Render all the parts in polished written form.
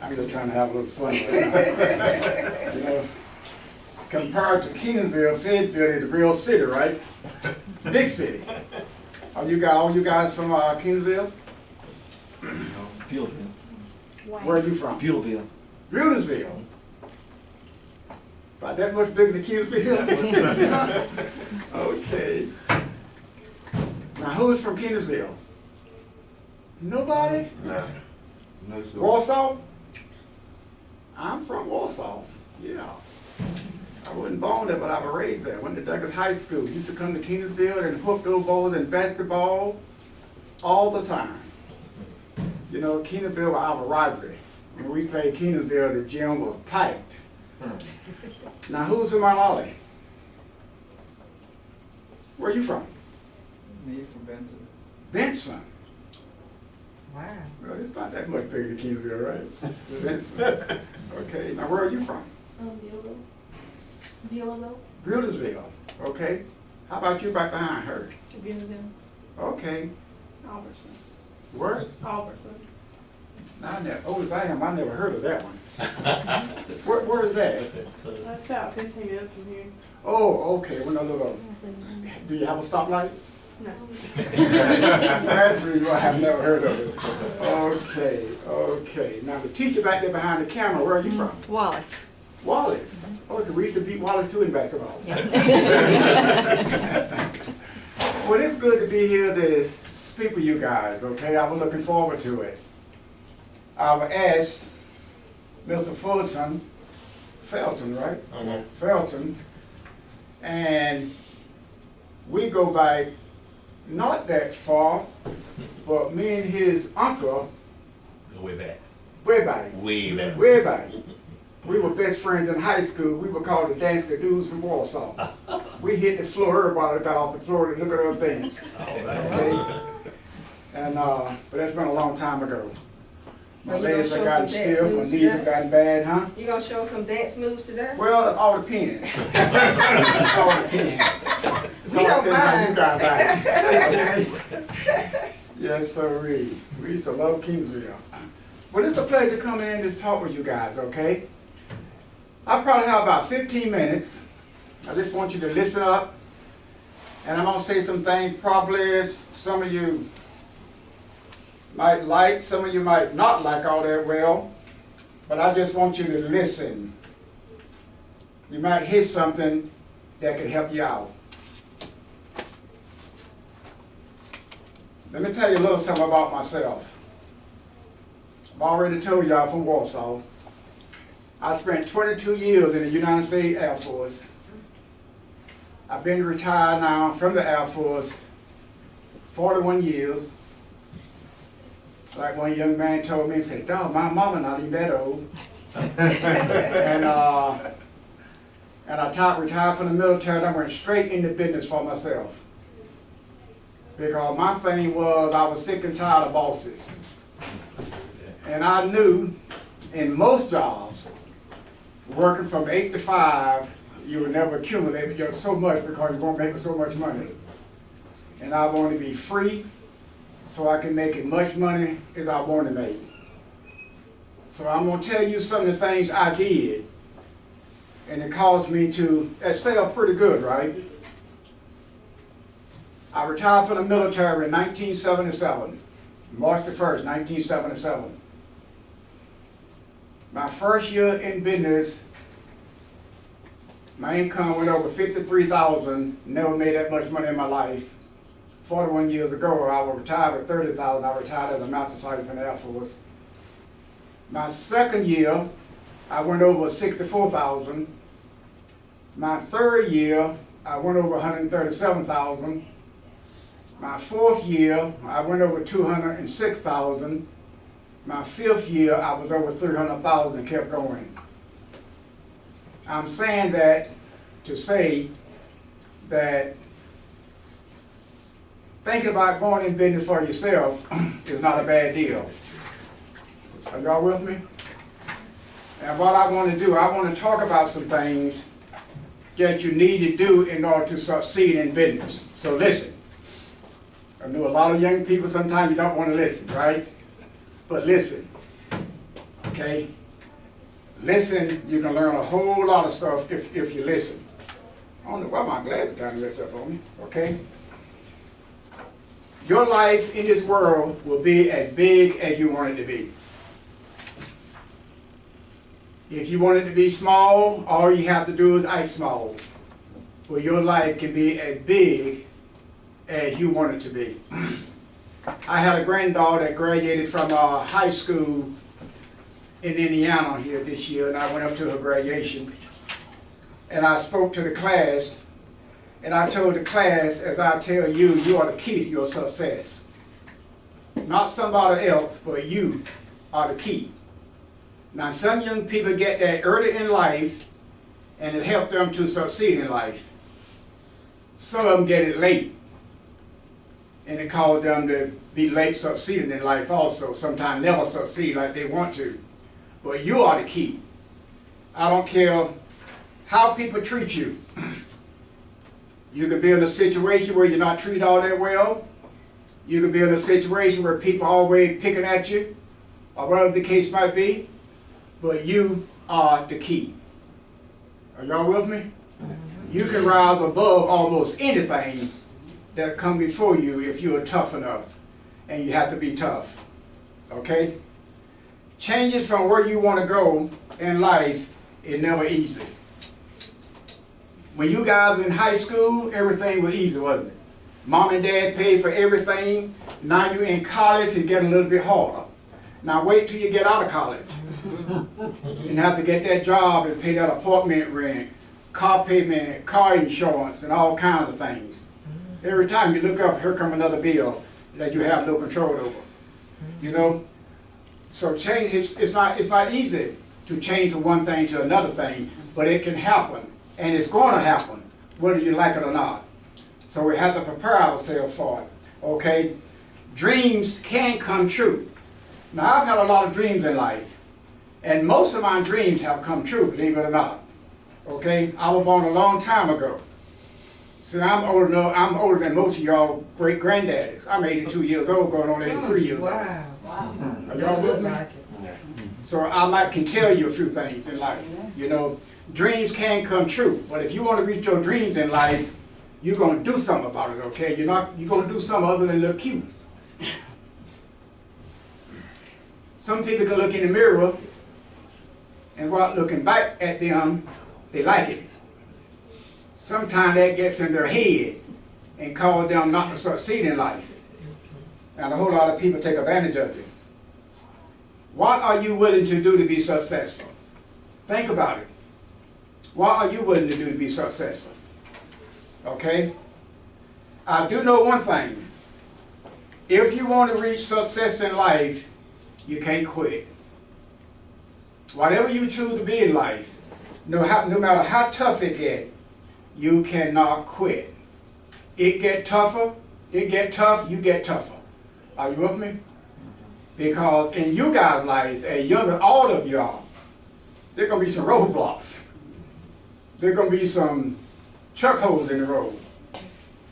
I'm just trying to have a little fun right now. You know, compared to Kenansville, Fayetteville is the real city, right? Big city. All you guys from Kenansville? Beautiful. Where are you from? Beautiful. Brudersville. About that much bigger than Kenansville? Okay. Now who's from Kenansville? Nobody? No. Warsaw? I'm from Warsaw, yeah. I wasn't born there, but I was raised there. Went to Douglas High School. Used to come to Kenansville and hoop those balls and basketball all the time. You know, Kenansville was our rivalry. When we played Kenansville, the gym was packed. Now, who's from Mount Olive? Where are you from? Me from Benson. Benson. Wow. Well, it's not that much bigger than Kenansville, right? Benson. Okay, now where are you from? Bealerville. Brudersville. Okay. How about you right behind her? Bealerville. Okay. Albertson. Where? Albertson. Now, I never heard of that one. Where is that? That's about 15 minutes from here. Oh, okay. Well, no. Do you have a stoplight? No. That's the reason why I've never heard of it. Okay. Now, the teacher back there behind the camera, where are you from? Wallace. Wallace. Oh, we used to beat Wallace too in basketball. Well, it's good to be here to speak with you guys, okay? I was looking forward to it. I've asked Mr. Felton, right? Felton, and we go back not that far, but me and his uncle, Way back. way back. Way back. Way back. We were best friends in high school. We were called the Dance the Dudes from Warsaw. We hit the floor, everybody got off the floor to look at us dance. Okay? And, but that's been a long time ago. My Are you gonna legs have show gotten some dance stiff, my moves knees have today? gotten bad, huh? You gonna show some dance moves today? Well, it all depends. It all depends. It We all don't depends how you mind. guys like it. Yes, sir. We used to love Kingsville. Well, it's a pleasure to come in and talk with you guys, okay? I probably have about 15 minutes. I just want you to listen up. And I'm gonna say some things probably some of you might like, some of you might not like all that well. But I just want you to listen. You might hear something that could help you out. Let me tell you a little something about myself. I've already told you I'm from Warsaw. I spent 22 years in the United States Air Force. I've been retired now from the Air Force 41 years. Like one young man told me, he said, "Dog, my mama not even that old." And I retired from the military and I went straight into business for myself. Because my thing was I was sick and tired of bosses. And I knew in most jobs, working from 8 to 5, you would never accumulate just so much because you won't make so much money. And I want to be free so I can make as much money as I want to make. So I'm going to tell you some of the things I did. And it caused me to excel pretty good, right? I retired from the military in 1977, March the 1st, 1977. My first year in business, my income went over $53,000, never made that much money in my life. 41 years ago, I was retired with $30,000. I retired as a master sergeant from the Air Force. My second year, I went over $64,000. My third year, I went over $137,000. My fourth year, I went over $206,000. My fifth year, I was over $300,000 and kept going. I'm saying that to say that thinking about going in business for yourself is not a bad deal. Are y'all with me? And what I want to do, I want to talk about some things that you need to do in order to succeed in business. So listen. I know a lot of young people, sometimes you don't want to listen, right? But listen. Okay? Listen, you can learn a whole lot of stuff if you listen. I don't know why my glasses trying to mess up on me, okay? Your life in this world will be as big as you want it to be. If you want it to be small, all you have to do is act small. Well, your life can be as big as you want it to be. I had a granddaughter that graduated from high school in Indiana here this year, and I went up to her graduation. And I spoke to the class, and I told the class, as I tell you, you are the key to your success. Not somebody else, but you are the key. Now, some young people get that early in life, and it helped them to succeed in life. Some of them get it late, and it caused them to be late succeeding in life also. Sometimes never succeed like they want to. But you are the key. I don't care how people treat you. You could be in a situation where you're not treated all that well. You could be in a situation where people are always picking at you, or whatever the case might be. But you are the key. Are y'all with me? You can rise above almost anything that come before you if you are tough enough. And you have to be tough. Okay? Changes from where you want to go in life is never easy. When you guys were in high school, everything was easy, wasn't it? Mom and dad paid for everything. Now you're in college, it gets a little bit harder. Now wait till you get out of college and have to get that job and pay that apartment rent, car payment, car insurance, and all kinds of things. Every time you look up, here comes another bill that you have no control over. You know? So change, it's not easy to change from one thing to another thing, but it can happen, and it's going to happen, whether you like it or not. So we have to prepare ourselves for it, okay? Dreams can come true. Now, I've had a lot of dreams in life, and most of my dreams have come true, believe it or not, okay? I was born a long time ago. See, I'm older than most of y'all great-granddaddies. I'm 82 years old, going on 83 years old. Wow. Are y'all with me? So I can tell you a few things in life. You know, dreams can come true, but if you want to reach your dreams in life, you're going to do something about it, okay? You're going to do something other than look cute. Some people can look in the mirror, and while looking back at them, they like it. Sometimes that gets in their head and causes them not to succeed in life. And a whole lot of people take advantage of it. What are you willing to do to be successful? Think about it. What are you willing to do to be successful? Okay? I do know one thing. If you want to reach success in life, you can't quit. Whatever you choose to be in life, no matter how tough it gets, you cannot quit. It get tougher, it get tough, you get tougher. Are you with me? Because in you guys' life, as young as all of y'all, there are going to be some roadblocks. There are going to be some chuck holes in the road.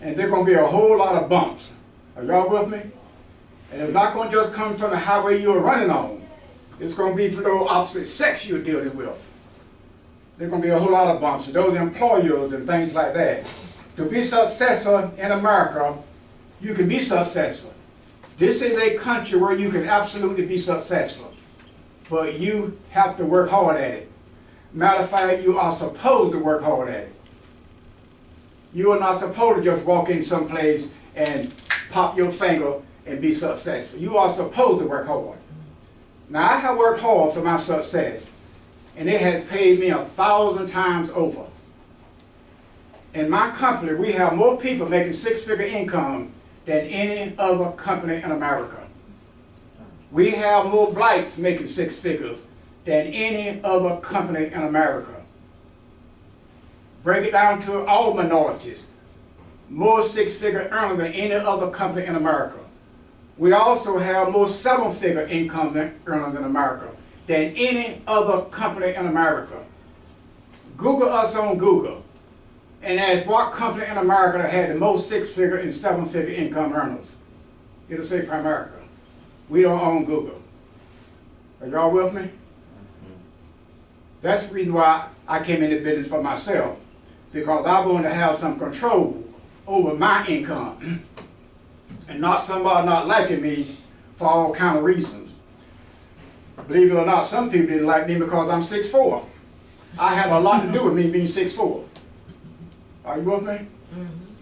And there are going to be a whole lot of bumps. Are y'all with me? And it's not going to just come from the highway you're running on. It's going to be for those opposite sex you're dealing with. There's going to be a whole lot of bumps, and those employers and things like that. To be successful in America, you can be successful. This is a country where you can absolutely be successful, but you have to work hard at it. Matter of fact, you are supposed to work hard at it. You are not supposed to just walk in someplace and pop your finger and be successful. You are supposed to work hard. Now, I have worked hard for my success, and it has paid me 1,000 times over. In my company, we have more people making six-figure income than any other company in America. We have more blacks making six figures than any other company in America. Break it down to all minorities. More six-figure earners than any other company in America. We also have more seven-figure income earners in America than any other company in America. Google us on Google and ask what company in America that had the most six-figure and seven-figure income earners. It'll say Primerica. We don't own Google. Are y'all with me? That's the reason why I came into business for myself, because I wanted to have some control over my income and not somebody not liking me for all kind of reasons. Believe it or not, some people didn't like me because I'm 6'4". I have a lot to do with me being 6'4". Are you with me?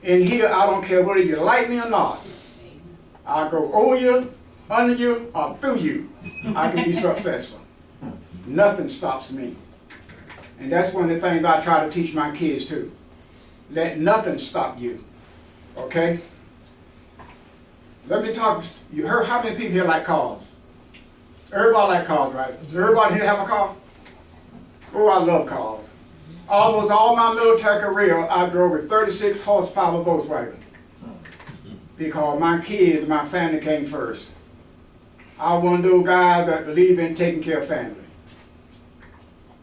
In here, I don't care whether you like me or not. I go over you, under you, or through you. I can be successful. Nothing stops me. And that's one of the things I try to teach my kids too. Let nothing stop you. Okay? Let me talk. You heard how many people here like cars? Everybody like cars, right? Does everybody here have a car? Oh, I love cars. Almost all my military career, I drove a 36 horsepower Volkswagen. Because my kids, my family came first. I was one of those guys that believe in taking care of family.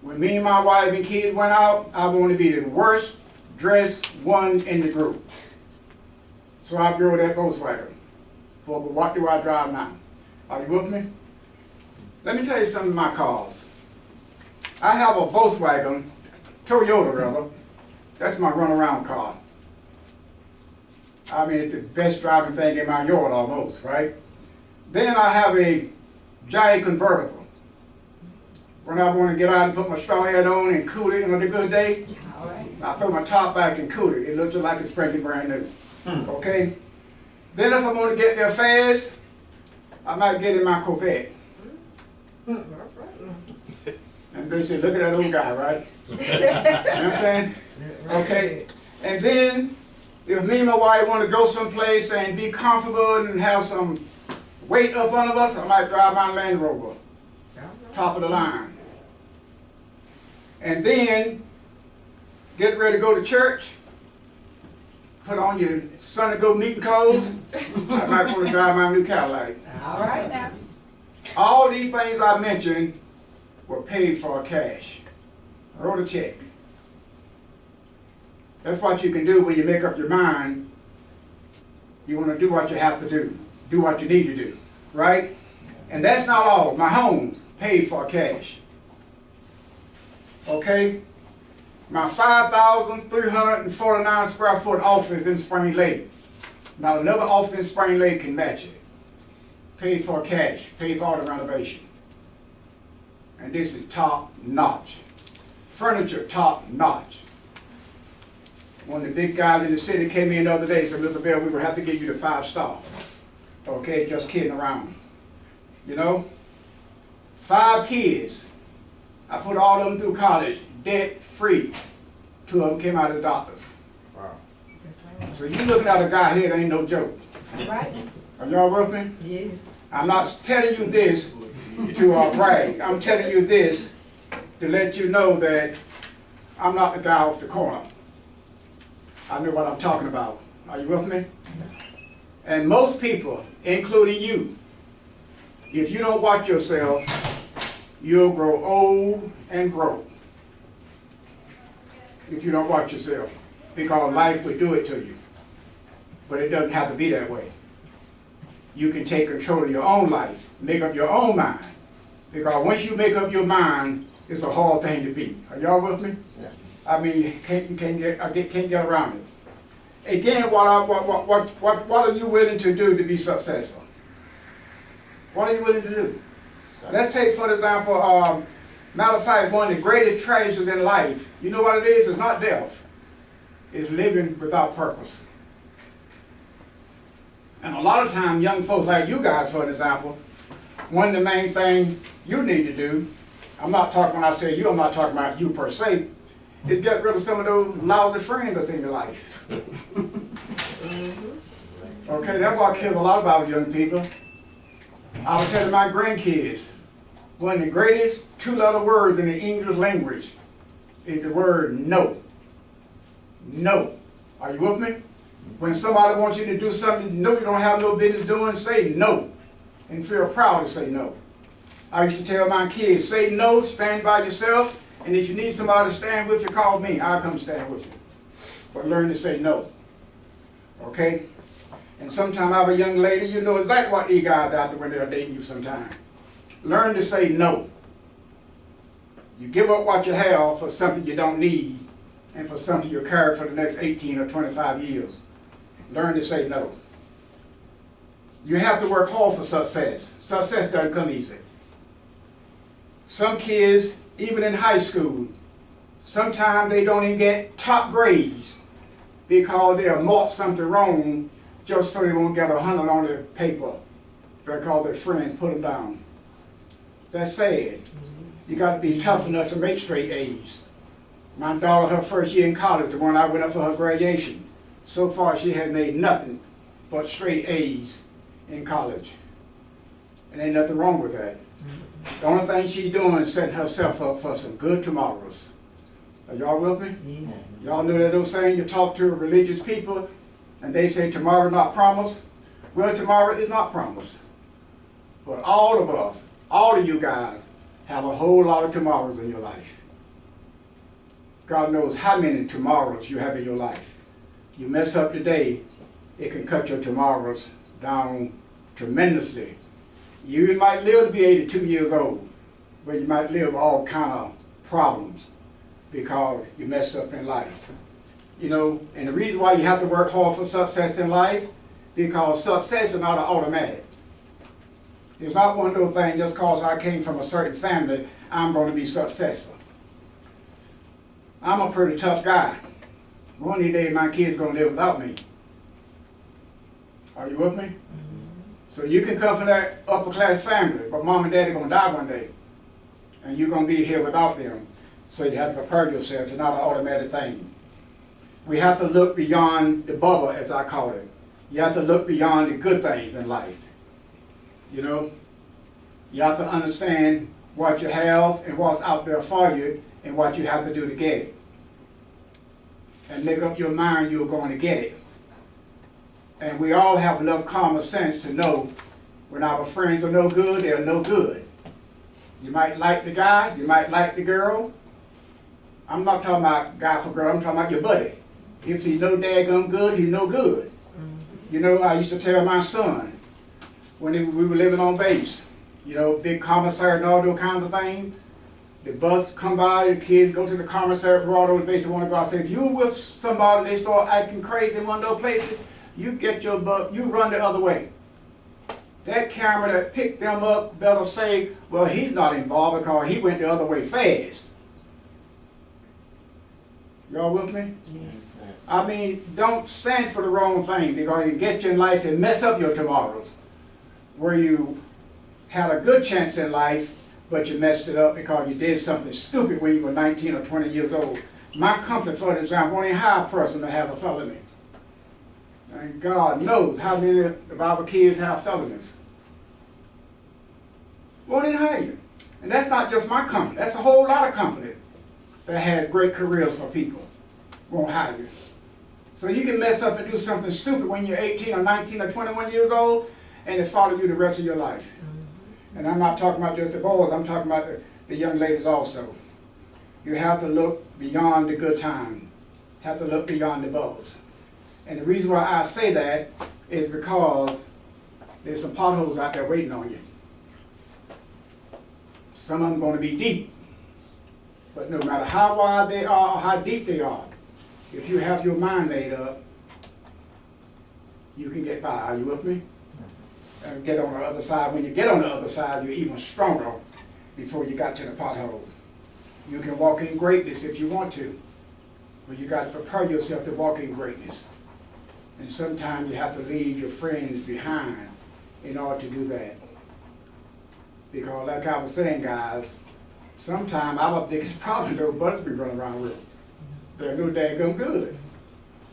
When me and my wife and kids went out, I wanted to be the worst dressed one in the group. So I drove that Volkswagen. But what do I drive now? Are you with me? Let me tell you some of my cars. I have a Volkswagen, Toyota rather. That's my runaround car. I mean, it's the best driving thing in my yard almost, right? Then I have a giant convertible. When I want to get out and put my straw hat on and cool it on a good day, I throw my top back and cool it. It looks just like it's spanking brand new. Okay? Then if I want to get there fast, I might get in my Corvette. And they say, look at that old guy, right? You understand? Okay? And then, if me and my wife want to go someplace and be comfortable and have some weight up under us, I might drive my Land Rover, top of the line. And then, get ready to go to church, put on your Sunday go meeting clothes, I might want to drive my new Cadillac. All right now. All these things I mentioned were paid for cash. I wrote a check. That's what you can do when you make up your mind. You want to do what you have to do. Do what you need to do. Right? And that's not all. My home paid for cash. Okay? My 5,349 square foot office in Spring Lake. Now another office in Spring Lake can match it. Paid for cash. Paid for all the renovation. And this is top notch. Furniture top notch. One of the big guys in the city came in the other day and said, Mr. Bell, we would have to give you the 5-star. Okay, just kidding around. You know? 5 kids. I put all of them through college, debt free. 2 of them came out of the doctors. Wow. So you looking at a guy here that ain't no joke. All right. Are y'all with me? Yes. I'm not telling you this to brag. I'm telling you this to let you know that I'm not the guy off the corner. I know what I'm talking about. Are you with me? And most people, including you, if you don't watch yourself, you'll grow old and broke. If you don't watch yourself. Because life will do it to you. But it doesn't have to be that way. You can take control of your own life. Make up your own mind. Because once you make up your mind, it's a hard thing to beat. Are y'all with me? Yeah. I mean, you can't get around it. Again, what are you willing to do to be successful? What are you willing to do? Let's take, for example, matter of fact, one of the greatest treasures in life, you know what it is? It's not death. It's living without purpose. And a lot of times, young folks like you guys, for example, one of the main things you need to do, I'm not talking, when I say you, I'm not talking about you per se, is get rid of some of those lousy friends that's in your life. Okay, that's what kills a lot of our young people. I was telling my grandkids, one of the greatest 2-letter words in the English language is the word no. No. Are you with me? When somebody wants you to do something you know you don't have no business doing, say no. And feel proud to say no. I used to tell my kids, say no, stand by yourself, and if you need somebody to stand with you, call me. I'll come stand with you. But learn to say no. Okay? And sometimes I have a young lady, you know exactly what these guys out there when they're dating you sometime. Learn to say no. You give up what you have for something you don't need and for something you'll carry for the next 18 or 25 years. Learn to say no. You have to work hard for success. Success doesn't come easy. Some kids, even in high school, sometimes they don't even get top grades because they'll mark something wrong just so they won't get 100 on their paper because their friends put them down. That's sad. You got to be tough enough to make straight A's. My daughter, her first year in college, the one I went up for her graduation, so far she had made nothing but straight A's in college. And ain't nothing wrong with that. The only thing she's doing is setting herself up for some good tomorrows. Are y'all with me? Yes. Y'all know that old saying, you talk to religious people and they say tomorrow not promised? Well, tomorrow is not promised. But all of us, all of you guys, have a whole lot of tomorrows in your life. God knows how many tomorrows you have in your life. You mess up today, it can cut your tomorrows down tremendously. You might live to be 82 years old, but you might live all kind of problems because you mess up in life. You know, and the reason why you have to work hard for success in life, because success is not an automatic. It's not one of those things, just because I came from a certain family, I'm going to be successful. I'm a pretty tough guy. One of these days my kids going to live without me. Are you with me? So you can come from that upper class family, but mom and dad are going to die one day. And you're going to be here without them. So you have to prepare yourself. It's not an automatic thing. We have to look beyond the bubble, as I call it. You have to look beyond the good things in life. You know? You have to understand what you have and what's out there for you and what you have to do to get it. And make up your mind you're going to get it. And we all have enough common sense to know when our friends are no good, they're no good. You might like the guy, you might like the girl. I'm not talking about guy for girl, I'm talking about your buddy. If he's no daggum good, he's no good. You know, I used to tell my son when we were living on base, you know, big commissary and all those kinds of things. The bus come by, the kids go to the commissary, brought over the base, they want to go out. I say, if you with somebody, they start acting crazy in one of those places, you get your butt, you run the other way. That camera that picked them up better say, well, he's not involved because he went the other way fast. Y'all with me? Yes. I mean, don't stand for the wrong thing because it can get you in life and mess up your tomorrows. Where you had a good chance in life, but you messed it up because you did something stupid when you were 19 or 20 years old. My company, for example, only hire a person that has a felony. And God knows how many of our kids have felonies. Well, they hire you. And that's not just my company. That's a whole lot of companies that have great careers for people. Won't hire you. So you can mess up and do something stupid when you're 18 or 19 or 21 years old, and it follow you the rest of your life. And I'm not talking about just the boys, I'm talking about the young ladies also. You have to look beyond the good time. Have to look beyond the bubbles. And the reason why I say that is because there's some potholes out there waiting on you. Some of them going to be deep. But no matter how wide they are or how deep they are, if you have your mind made up, you can get by. Are you with me? And get on the other side. When you get on the other side, you're even stronger before you got to the pothole. You can walk in greatness if you want to, but you got to prepare yourself to walk in greatness. And sometimes you have to leave your friends behind in order to do that. Because like I was saying, guys, sometimes our biggest problem those buddies we run around with, they're no daggum good.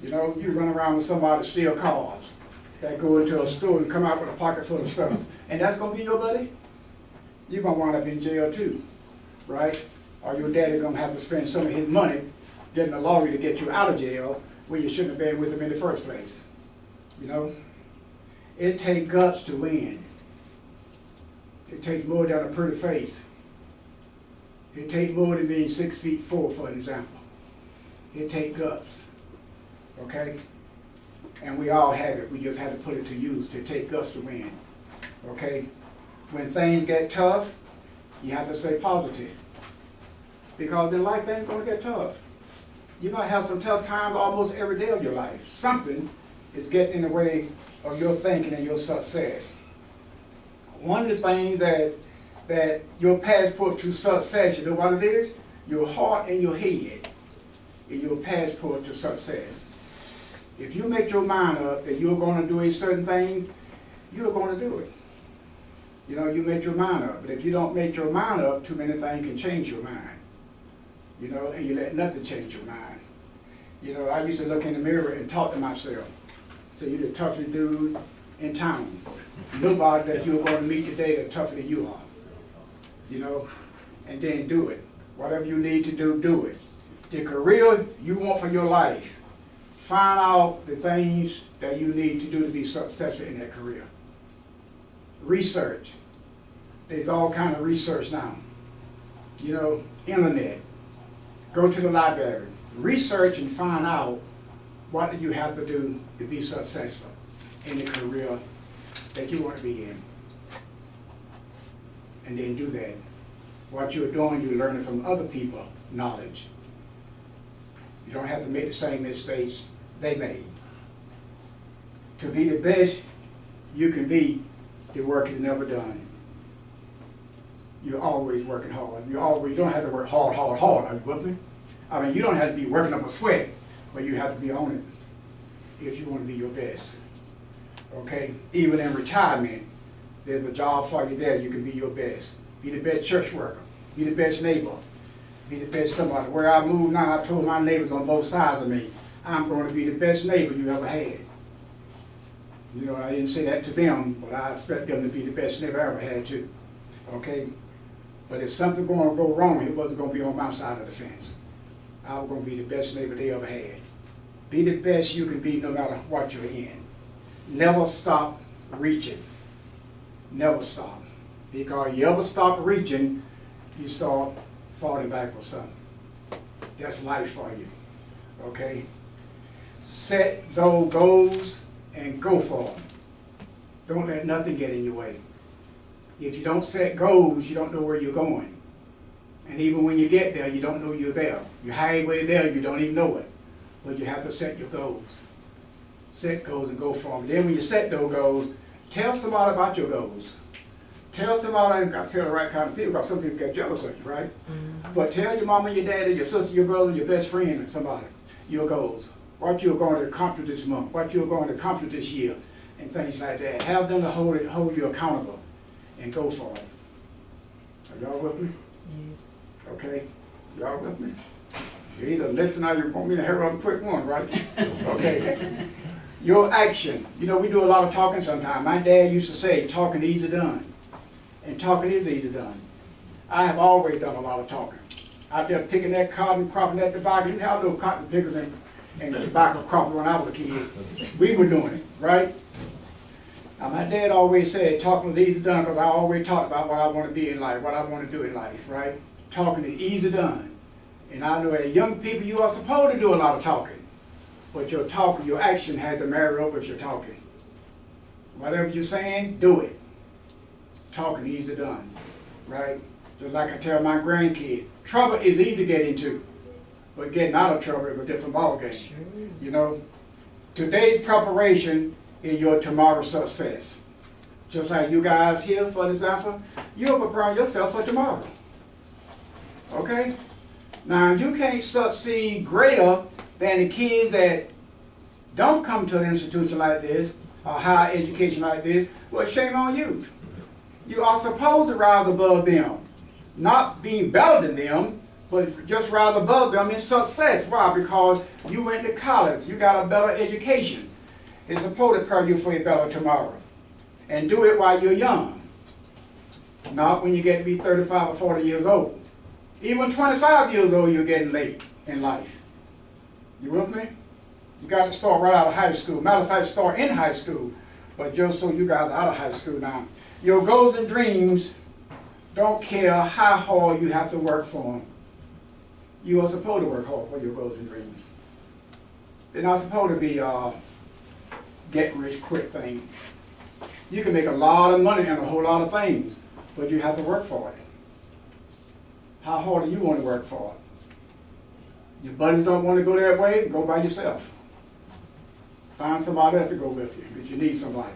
You know, you run around with somebody that steal cars, that go into a store and come out with a pocket full of stuff, and that's going to be your buddy? You're going to wind up in jail too, right? Or your daddy going to have to spend some of his money getting a lawyer to get you out of jail when you shouldn't have been with him in the first place. You know? It takes guts to win. It takes more than a pretty face. It takes more than being 6'4", for example. It takes guts. Okay? And we all have it. We just have to put it to use. It takes guts to win. Okay? When things get tough, you have to stay positive. Because in life, things gonna get tough. You might have some tough times almost every day of your life. Something is getting in the way of your thinking and your success. One of the things that your passport to success, you know what it is? Your heart and your head is your passport to success. If you make your mind up that you're gonna do a certain thing, you're gonna do it. You know, you make your mind up. But if you don't make your mind up, too many things can change your mind. You know, and you let nothing change your mind. You know, I used to look in the mirror and talk to myself. Say, you're the toughest dude in town. Nobody that you're going to meet today that's tougher than you are. You know, and then do it. Whatever you need to do, do it. The career you want for your life, find out the things that you need to do to be successful in that career. Research. There's all kind of research now. You know, internet. Go to the library. Research and find out what do you have to do to be successful in the career that you want to be in. And then do that. What you're doing, you're learning from other people knowledge. You don't have to make the same mistakes they made. To be the best you can be, the work is never done. You're always working hard. You don't have to work hard. Are you with me? I mean, you don't have to be working up a sweat, but you have to be on it if you want to be your best. Okay? Even in retirement, there's a job for you there. You can be your best. Be the best church worker. Be the best neighbor. Be the best somebody. Where I move now, I told my neighbors on both sides of me, I'm going to be the best neighbor you ever had. You know, I didn't say that to them, but I expect them to be the best neighbor I ever had too. Okay? But if something going to go wrong, it wasn't going to be on my side of the fence. I was going to be the best neighbor they ever had. Be the best you can be no matter what you're in. Never stop reaching. Never stop. Because you ever stop reaching, you start falling back or something. That's life for you. Okay? Set those goals and go for them. Don't let nothing get in your way. If you don't set goals, you don't know where you're going. And even when you get there, you don't know you're there. You're halfway there, you don't even know it. But you have to set your goals. Set goals and go for them. Then when you set those goals, tell somebody about your goals. Tell somebody, and tell the right kind of people, because some people get jealous of you, right? Mm-hmm. But tell your mama, your daddy, your sister, your brother, your best friend, and somebody, your goals. What you're going to accomplish this month, what you're going to accomplish this year, and things like that. Have them to hold you accountable and go for it. Are y'all with me? Yes. Okay, y'all with me? You either listen or you want me to hurry up and quick one, right? Okay. Your action. You know, we do a lot of talking sometimes. My dad used to say, talking easy done. And talking is easy done. I have always done a lot of talking. Out there picking that cotton, cropping that tobacco. You didn't have no cotton pickers and tobacco cropping when I was a kid. We were doing it, right? Now, my dad always said talking was easy done because I always talked about what I want to be in life, what I want to do in life, right? Talking is easy done. And I know as young people, you are supposed to do a lot of talking. But your talking, your action has to marry up with your talking. Whatever you're saying, do it. Talking easy done, right? Just like I tell my grandkid, trouble is easy to get into, but getting out of trouble is a different ballgame. Sure. You know, today's preparation is your tomorrow's success. Just like you guys here, for example, you're preparing yourself for tomorrow. Okay? Now, you can't succeed greater than the kids that don't come to an institution like this, or higher education like this. Well, shame on you. You are supposed to rise above them. Not being better than them, but just rise above them in success. Why? Because you went to college. You got a better education. It's supposed to prepare you for a better tomorrow. And do it while you're young. Not when you get to be 35 or 40 years old. Even 25 years old, you're getting late in life. You with me? You got to start right out of high school. Matter of fact, start in high school. But just so you guys are out of high school now. Your goals and dreams don't care how hard you have to work for them. You are supposed to work hard for your goals and dreams. They're not supposed to be get rich quick thing. You can make a lot of money and a whole lot of things, but you have to work for it. How hard do you want to work for it? Your buddies don't want to go that way, go by yourself. Find somebody else to go with you if you need somebody.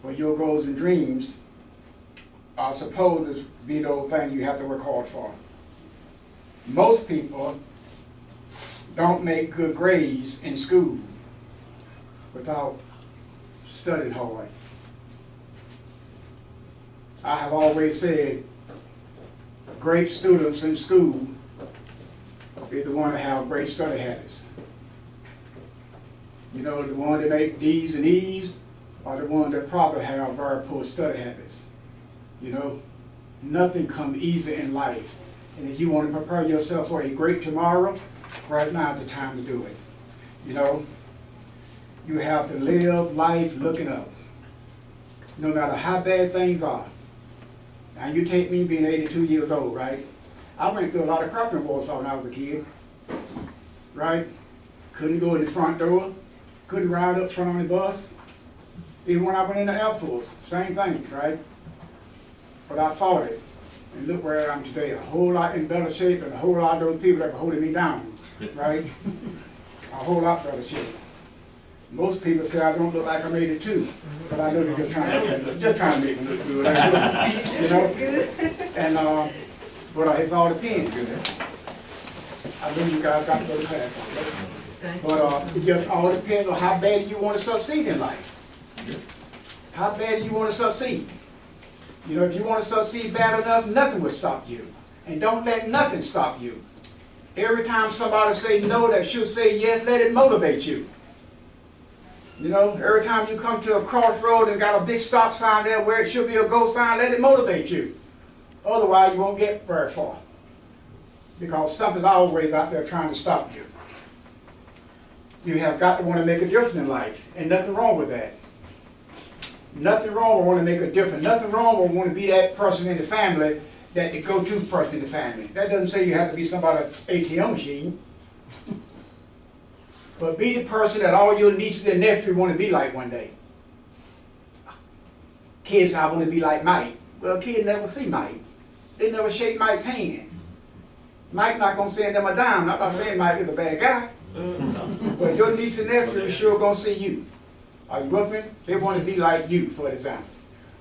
But your goals and dreams are supposed to be those things you have to work hard for. Most people don't make good grades in school without studying hard. I have always said, great students in school is the one that have great study habits. You know, the one that make D's and E's are the ones that probably have very poor study habits. You know, nothing comes easy in life. And if you want to prepare yourself for a great tomorrow, right now is the time to do it. You know, you have to live life looking up, no matter how bad things are. Now you take me being 82 years old, right? I went through a lot of crap in Warsaw when I was a kid, right? Couldn't go in the front door, couldn't ride up front on the bus. Even when I went in the Air Force, same thing, right? But I fought it, and look where I am today, a whole lot in better shape and a whole lot of those people that were holding me down, right? A whole lot better shape. Most people say I don't look like I'm 82, but I know they're just trying to make me look good, you know? And, but it's all depends. I know you guys got to go to class. But it just all depends on how bad you want to succeed in life. How bad do you want to succeed? You know, if you want to succeed bad enough, nothing will stop you. And don't let nothing stop you. Every time somebody say no that should say yes, let it motivate you. You know, every time you come to a crossroad and got a big stop sign there where it should be a go sign, let it motivate you. Otherwise, you won't get very far. Because something's always out there trying to stop you. You have got to want to make a difference in life, and nothing wrong with that. Nothing wrong with wanting to make a difference. Nothing wrong with wanting to be that person in the family, that the go-to person in the family. That doesn't say you have to be somebody's ATM machine. But be the person that all your nieces and nephews want to be like one day. Kids, I want to be like Mike. Well, kids never see Mike. They never shake Mike's hand. Mike not going to send them a dime. I'm not saying Mike is a bad guy. But your niece and nephew is sure going to see you. Are you with me? They want to be like you, for example.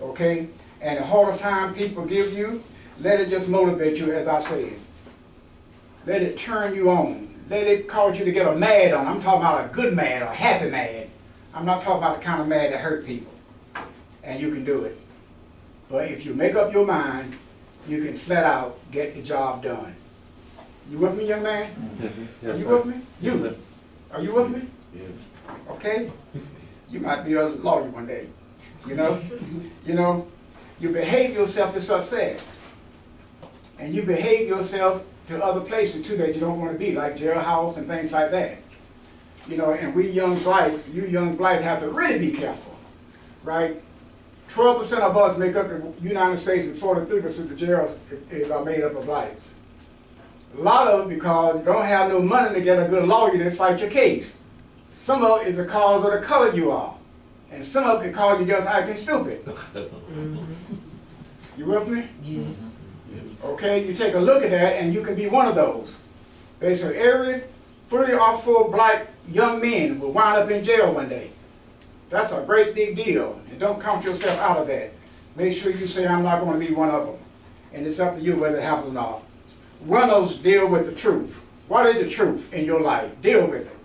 Okay? And the harder time people give you, let it just motivate you, as I said. Let it turn you on. Let it cause you to get a mad on. I'm talking about a good mad, a happy mad. I'm not talking about the kind of mad that hurt people. And you can do it. But if you make up your mind, you can flat out get the job done. You with me, young man? Yes, sir. Are Yes, you sir. with me? You? Yes, sir. Are you with me? Yes. Okay? You might be a lawyer one day. You know? You know, you behave yourself to success. And you behave yourself to other places too that you don't want to be, like jailhouse and things like that. You know, and we young blacks, you young blacks have to really be careful, right? 12% of us make up the United States and 43% of the jails are made up of blacks. A lot of it because you don't have no money to get a good lawyer to fight your case. Some of it is because of the color you are. And some of it because you're just acting stupid. You with me? Yes. Okay, you take a look at that and you can be one of those. They say every 3 or 4 black young men will wind up in jail one day. That's a great big deal. And don't count yourself out of that. Make sure you say, I'm not going to be one of them. And it's up to you whether it happens or not. Runners deal with the truth. What is the truth in your life? Deal with it.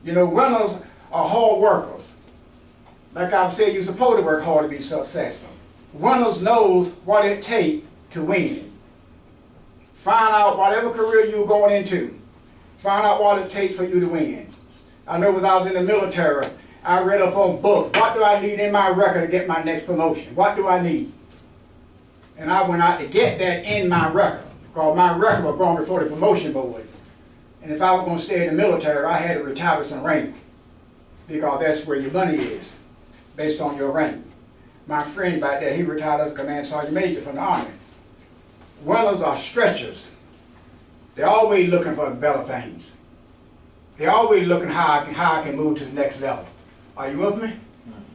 You know, runners are hard workers. Like I've said, you're supposed to work hard to be successful. Runners knows what it takes to win. Find out whatever career you're going into. Find out what it takes for you to win. I know when I was in the military, I read up on books. What do I need in my record to get my next promotion? What do I need? And I went out to get that in my record. Because my record was going before the promotion board. And if I was going to stay in the military, I had to retire with some rank. Because that's where your money is, based on your rank. My friend back there, he retired as a command sergeant major from the Army. Runners are stretchers. They're always looking for better things. They're always looking how I can move to the next level. Are you with me?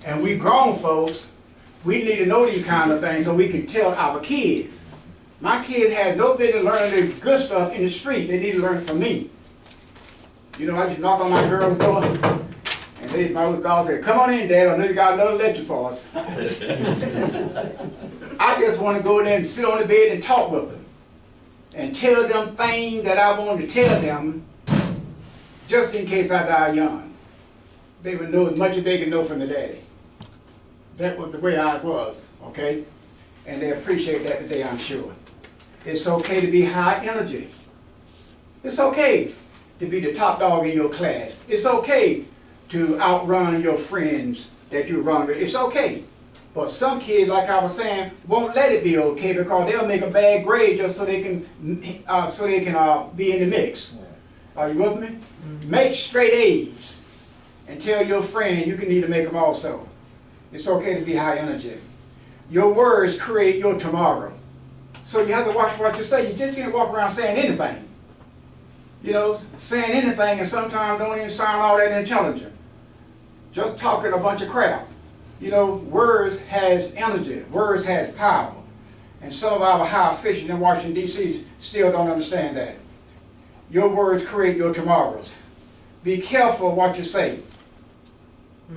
And we grown folks, we need to know these kind of things so we can tell our kids. My kids had no business learning the good stuff in the street. They need to learn it from me. You know, I just knock on my girl's door, and my old dog said, "Come on in, Dad. I know you got another lecture for us." I just want to go in there and sit on the bed and talk with them, and tell them things that I want to tell them, just in case I die young. They would know as much as they can know from the daddy. That was the way I was, okay? And they appreciate that today, I'm sure. It's okay to be high energy. It's okay to be the top dog in your class. It's okay to outrun your friends that you run with. It's okay. But some kids, like I was saying, won't let it be okay because they'll make a bad grade just so they can be in the mix. Are you with me? Mm-hmm. Make straight A's and tell your friend you can need to make them also. It's okay to be high energy. Your words create your tomorrow. So you have to watch what you say. You just can't walk around saying anything. You know, saying anything and sometimes don't even sound all that intelligent. Just talking a bunch of crap. You know, words has energy. Words has power. And some of our high officials in Washington, D.C. still don't understand that. Your words create your tomorrows. Be careful what you say.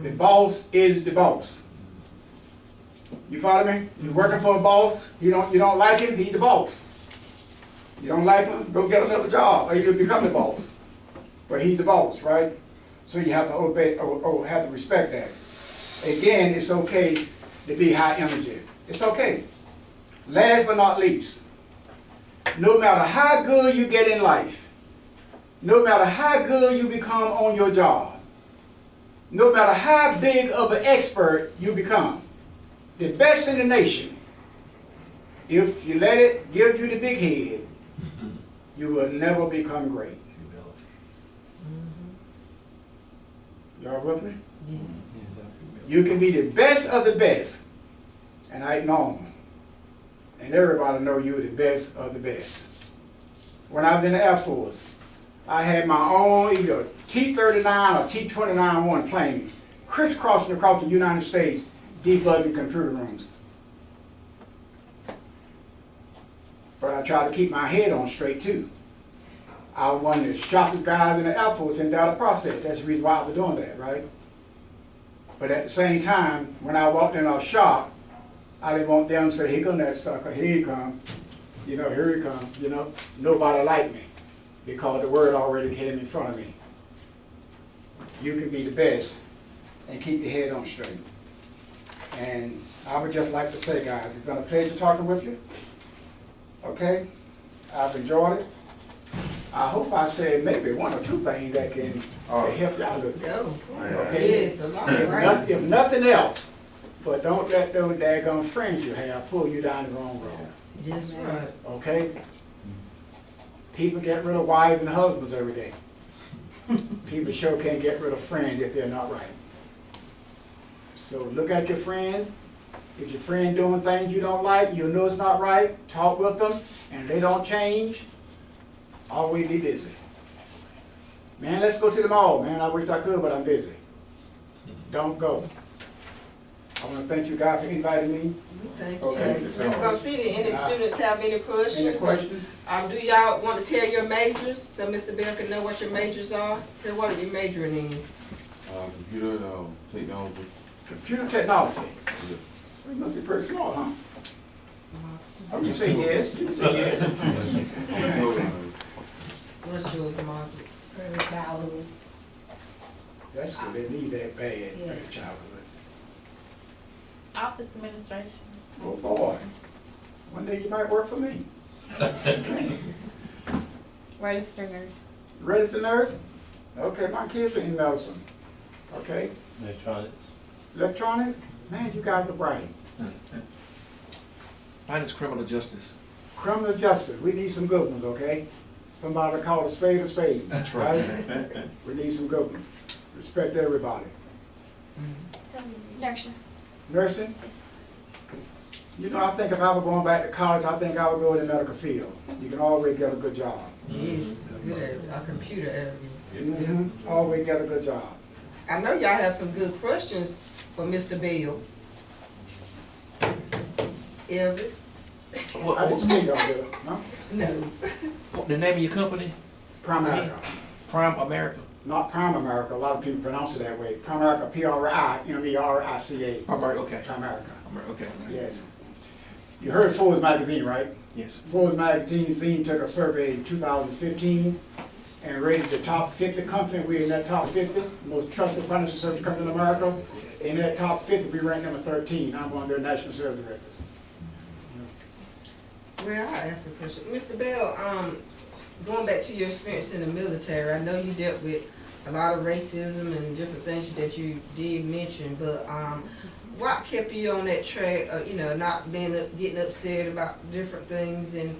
The boss is the boss. You follow me? You're working for a boss, you don't like him, he's the boss. You don't like him, go get another job, or you'll become the boss. But he's the boss, right? So you have to obey, or have to respect that. Again, it's okay to be high energy. It's okay. Last but not least, no matter how good you get in life, no matter how good you become on your job, no matter how big of an expert you become, the best in the nation, if you let it give you the big head, you will never become great. Y'all with me? Yes. You can be the best of the best, and I know them. And everybody know you're the best of the best. When I was in the Air Force, I had my own either T-39 or T-29-1 plane crisscrossing across the United States, debugging computer rooms. But I tried to keep my head on straight too. I was one of the sharpest guys in the Air Force in data process. That's the reason why I was doing that, right? But at the same time, when I walked in our shop, I didn't want them to say, "Here come that sucker, here he come." You know, here he come, you know. Nobody liked me because the word already came in front of me. You can be the best and keep your head on straight. And I would just like to say, guys, it's been a pleasure talking with you. Okay? I've enjoyed it. I hope I said maybe one or two things that can help y'all look at. Go. Okay? Yes, a lot, right? If nothing else, but don't let those daggone friends you have pull you down the wrong road. Just right. Okay? People get rid of wives and husbands every day. People sure can't get rid of friends if they're not right. So look at your friends. If your friend doing things you don't like, you know it's not right, talk with them, and they don't change, always be busy. Man, let's go to the mall, man. I wish I could, but I'm busy. Don't go. I want to thank you guys for inviting me. Thank you. Okay. We're gonna see if any students have any questions. Any questions? Do y'all want to tell your majors, so Mr. Bell can know what your majors are? Tell what are you majoring in? Computer technology. Computer technology. You must be pretty smart, huh? Oh, you say yes. You say yes. What's yours, Margaret? Early childhood. That's good. They need that bad. Yes. Childhood. Office administration. Oh boy. One day you might work for me. Registered nurse. Registered nurse? Okay, my kids are in medicine. Okay. Electronics. Electronics? Man, you guys are bright. Mine is criminal justice. Criminal justice. We need some good ones, okay? Somebody call a spade a spade. That's right. We need some good ones. Respect everybody. Nursing. Nursing? Yes. You know, I think if I were going back to college, I think I would go in the medical field. You can always get a good job. Yes, good at a computer area. Always get a good job. I know y'all have some good questions for Mr. Bell. Elvis? I didn't see y'all do it, no? No. What the name of your company? Primerica, Prime America. not Prime America, a lot of people pronounce it that way. Primerica, P-R-I-M-E-R-I-C-A, Primerica, okay. Primerica, Okay. yes. You heard Forbes magazine, right? Yes. Forbes magazine took a survey in 2015 and rated the top 50 company. We're in that top 50, most trusted financial service company in America. In that top 50, we ranked number 13. I'm one of their national sales directors. Well, I asked a question. Mr. Bell, going back to your experience in the military, I know you dealt with a lot of racism and different things that you did mention, but what kept you on that track, not getting upset about different things, and,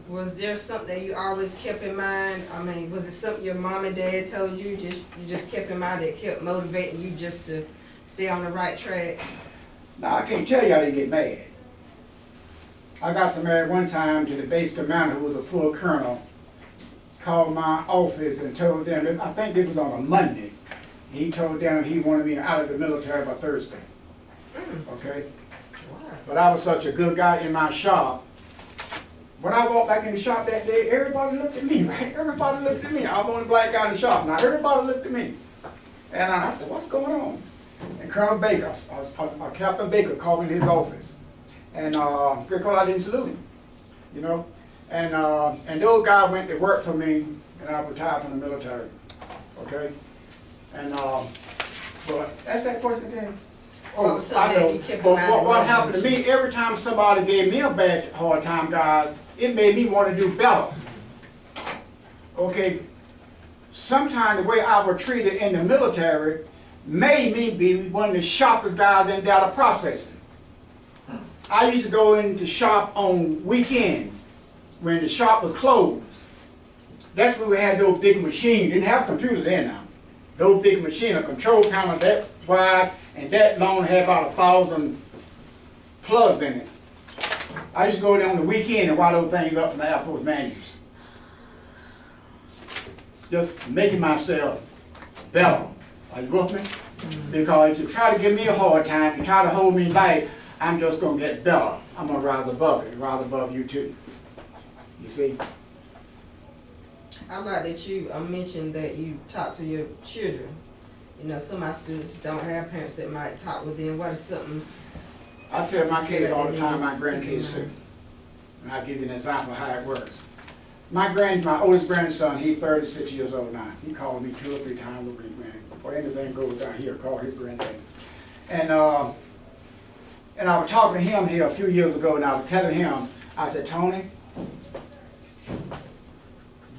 was there something that you always kept in mind? I mean, was it something your mom and dad told you, you just kept in mind that kept motivating you just to stay on the right track? Now, I can't tell you I didn't get mad. I got so mad one time to the base commander, who was a full colonel, called my office and told them, I think this was on a Monday, he told them he wanted me out of the military by Thursday. Okay? Why? But I was such a good guy in my shop. When I walked back in the shop that day, everybody looked at me, right? Everybody looked at me. I was the only black guy in the shop. Now everybody looked at me. And I said, what's going on? And Colonel Baker, Captain Baker called me in his office. And because I didn't salute him, And those guys went to work for me, and I retired from the military. Okay? And, but ask that question again. What was I something that know. you kept in But mind what when happened to you- me, every time somebody gave me a bad, hard time, guys, it made me want to do better. Okay? Sometimes the way I was treated in the military made me be one of the sharpest guys in data processing. I used to go in the shop on weekends when the shop was closed. That's when we had those big machines. Didn't have computers then now. Those big machines, a control panel that wide and that long, had about 1,000 plugs in it. I used to go there on the weekend and wire those things up from the Air Force manuals. Just making myself better. Are you with me? Because if you try to give me a hard time, you try to hold me back, I'm just gonna get better. I'm gonna rise above it, rise above you too. You see? I like that you mentioned that you talk to your children. Some of my students don't have parents that might talk with them. What is something? I tell my kids all the time, my grandkids too. And I'll give you an example of how it works. My oldest grandson, he's 36 years old now. He calls me 2 or 3 times a week, man. Before anything goes down here, call his granddad. And I was talking to him here a few years ago, and I was telling him, I said, Tony,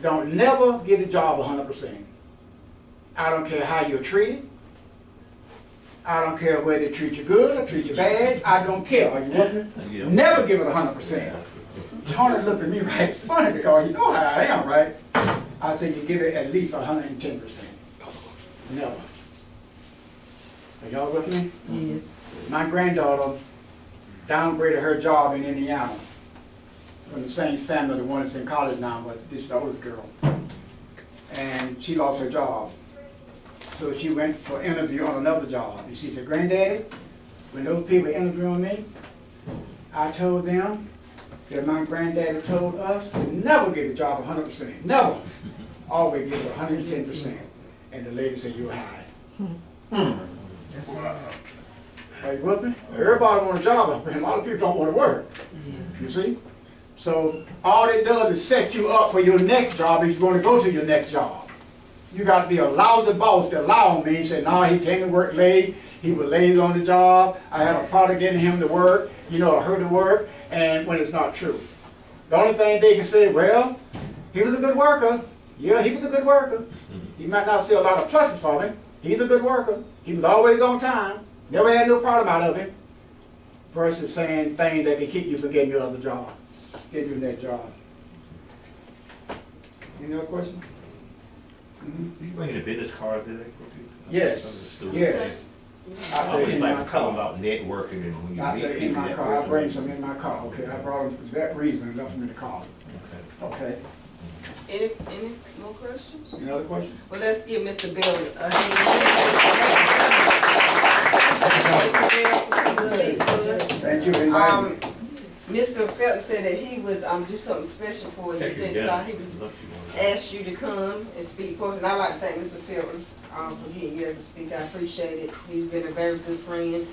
don't never get a job 100%. I don't care how you're treated. I don't care whether they treat you good or treat you bad. I don't care. Are you with me? Yeah. Never give it 100%. Tony looked at me right funny because you know how I am, right? I said, you give it at least 110%. Never. Are y'all with me? Yes. My granddaughter downgraded her job in Indiana from the same family, the one that's in college now, but this is the oldest girl. And she lost her job. So she went for an interview on another job. And she said, Granddaddy, when those people interviewing me, I told them that my granddaddy told us to never give a job 100%. Never. Always give it 110%. And the lady said, you're high. That's right. Are you with me? Everybody wants a job up there. A lot of people don't want to work. You see? So all it does is set you up for your next job if you want to go to your next job. You got to be a lousy boss to allow me and say, no, he came to work late. He was lazy on the job. I had a product getting him to work. Her to work. And when it's not true. The only thing they can say, well, he was a good worker. Yeah, he was a good worker. He might not see a lot of pluses for me. He's a good worker. He was always on time. Never had no problem out of him. Versus saying things that can keep you from getting your other job. Get you that job. Any other question? You bringing a business card today? Yes. Yes. Out there It's in like my talking car. about networking and when you Out meet there in people my that car. I person. bring some in my car. Okay, I brought them for that reason and left them in the car. Okay. Any more questions? Any other questions? Well, let's give Mr. Bell a hand. Thank you for inviting me. Mr. Felton said that he would, do something special for you, Take your since, dinner. he was Look, you wanna- asked you to come and speak for us, and I'd like to thank Mr. Felton, for getting you as a speaker, I appreciate it. He's been a very good friend,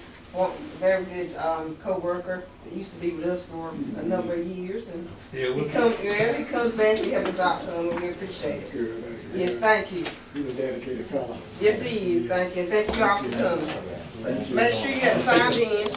very good, co-worker, that used to be with us for a number of years, and Still he with comes, yeah, he comes back, he helps us out some, and we appreciate That's it. good, that's good. Yes, thank you. He's a dedicated fella. Yes, he is, thank you, thank you all for coming. Thank you. Make sure you have signed in.